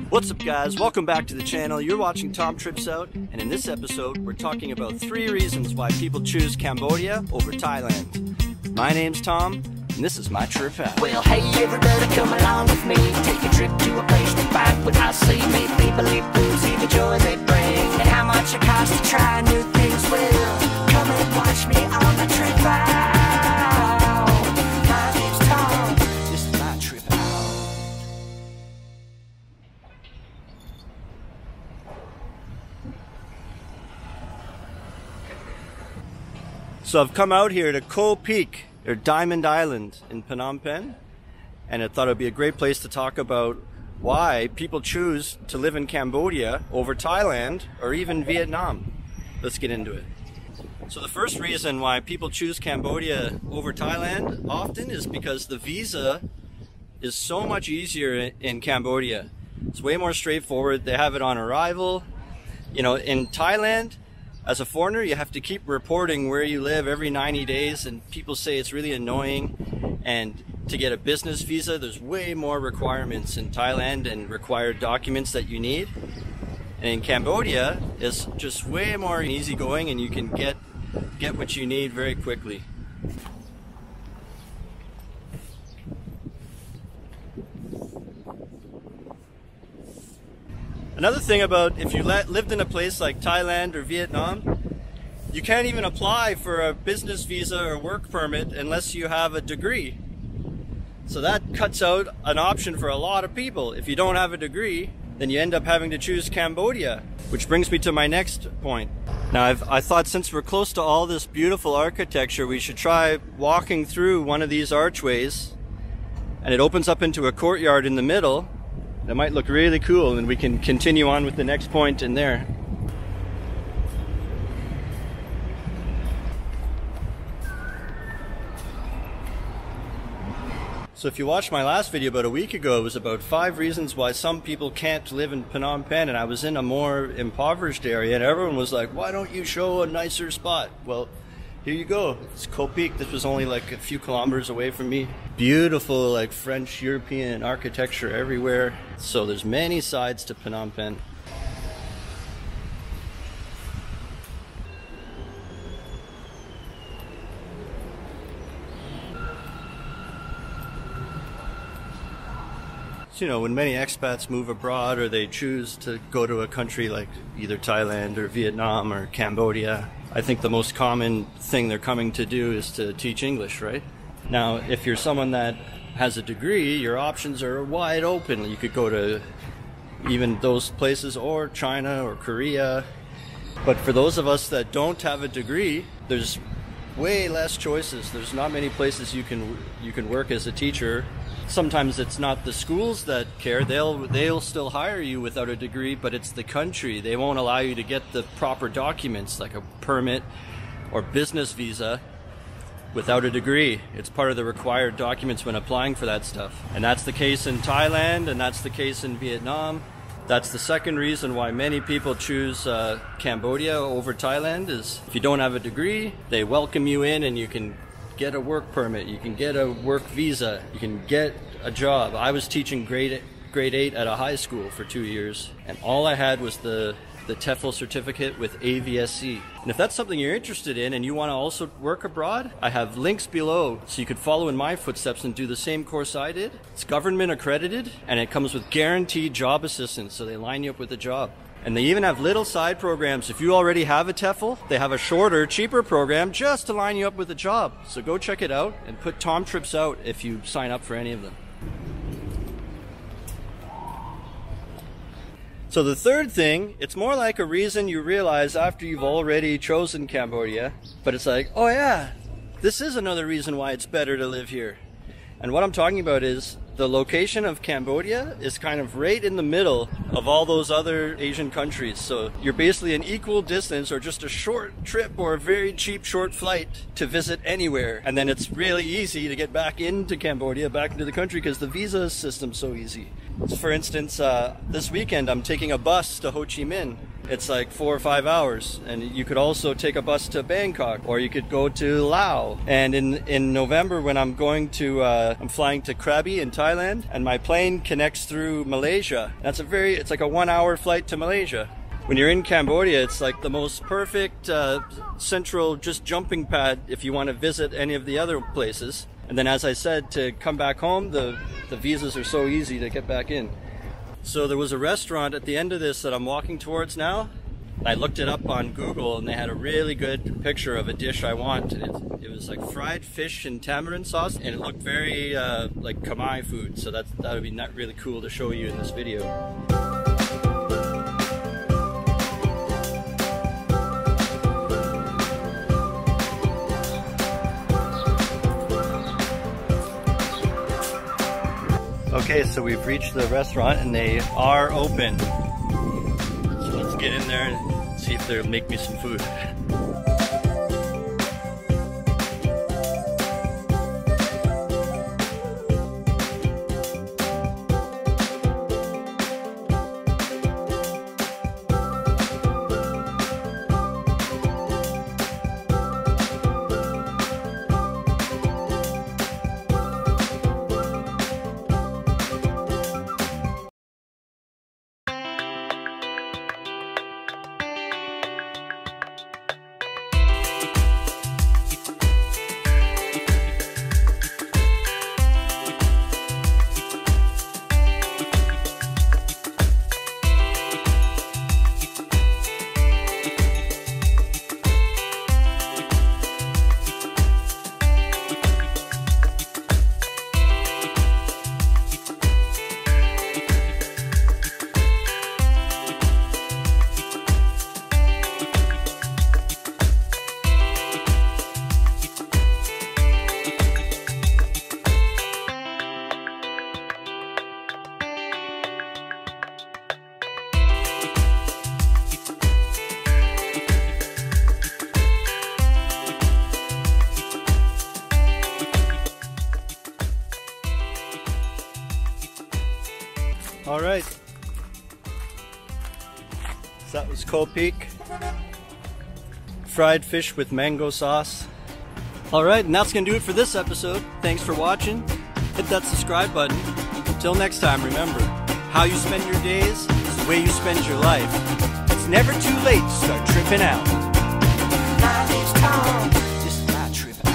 What's up guys, welcome back to the channel. You're watching Tom Trips Out, and in this episode we're talking about 3 reasons why people choose Cambodia over Thailand. My name's Tom, and this is my trip out. Well, hey everybody, come along with me. Take a trip to a place to find what I see. Meet people, live foods, see the joy they bring, and how much it costs to try new things. Well, come and watch me on my trip out. My name's Tom, this is my trip out. So I've come out here to Koh Peak, or Diamond Island in Phnom Penh, and I thought it would be a great place to talk about why people choose to live in Cambodia over Thailand or even Vietnam. Let's get into it. So the first reason why people choose Cambodia over Thailand often is because the visa is so much easier in Cambodia. It's way more straightforward. They have it on arrival. You know, in Thailand, as a foreigner, you have to keep reporting where you live every 90 days, and people say it's really annoying. And to get a business visa, there's way more requirements in Thailand and required documents that you need. And in Cambodia, it's just way more easygoing, and you can get what you need very quickly. Another thing about if you lived in a place like Thailand or Vietnam, you can't even apply for a business visa or work permit unless you have a degree. So that cuts out an option for a lot of people. If you don't have a degree, then you end up having to choose Cambodia, which brings me to my next point. Now I thought since we're close to all this beautiful architecture, we should try walking through one of these archways, and it opens up into a courtyard in the middle. That might look really cool, and we can continue on with the next point in there. So if you watched my last video about a week ago, it was about 5 reasons why some people can't live in Phnom Penh, and I was in a more impoverished area, and everyone was like, why don't you show a nicer spot? Well, here you go. It's Koh Peak. This was only like a few kilometers away from me. Beautiful, like French European architecture everywhere. So there's many sides to Phnom Penh. So, you know, when many expats move abroad or they choose to go to a country like either Thailand or Vietnam or Cambodia, I think the most common thing they're coming to do is to teach English, right? Now, if you're someone that has a degree, your options are wide open. You could go to even those places or China or Korea. But for those of us that don't have a degree, there's way less choices. There's not many places you can work as a teacher. Sometimes it's not the schools that care. They'll still hire you without a degree, but it's the country. They won't allow you to get the proper documents like a permit or business visa without a degree. It's part of the required documents when applying for that stuff. And that's the case in Thailand, and that's the case in Vietnam. That's the second reason why many people choose Cambodia over Thailand is if you don't have a degree, they welcome you in and you can get a work permit, you can get a work visa, you can get a job. I was teaching grade 8 at a high school for 2 years, and all I had was the TEFL certificate with AVSC. And if that's something you're interested in and you want to also work abroad, I have links below so you could follow in my footsteps and do the same course I did. It's government accredited, and it comes with guaranteed job assistance, so they line you up with a job. And they even have little side programs. If you already have a TEFL, they have a shorter, cheaper program just to line you up with a job. So go check it out and put Tom Trips Out if you sign up for any of them. So the third thing, it's more like a reason you realize after you've already chosen Cambodia, but it's like, oh yeah, this is another reason why it's better to live here. And what I'm talking about is the location of Cambodia is kind of right in the middle of all those other Asian countries. So you're basically an equal distance or just a short trip or a very cheap short flight to visit anywhere. And then it's really easy to get back into Cambodia, back into the country, because the visa system's so easy. So for instance, this weekend I'm taking a bus to Ho Chi Minh. it's like 4 or 5 hours. And you could also take a bus to Bangkok, or you could go to Laos. And in November, when I'm going to, I'm flying to Krabi in Thailand, and my plane connects through Malaysia. It's like a 1-hour flight to Malaysia. When you're in Cambodia, it's like the most perfect central just jumping pad if you want to visit any of the other places. And then, as I said, to come back home, the visas are so easy to get back in. So there was a restaurant at the end of this that I'm walking towards now. I looked it up on Google, and they had a really good picture of a dish I want. It was like fried fish in tamarind sauce, and it looked very like Khmer food. So that would be not really cool to show you in this video. Okay, so we've reached the restaurant and they are open. So let's get in there and see if they'll make me some food. All right, so that was Koh Peak, fried fish with mango sauce. All right, and that's gonna do it for this episode. Thanks for watching. Hit that subscribe button. Until next time, remember, how you spend your days is the way you spend your life. It's never too late to start tripping out. My name's Tom. This is my trip out.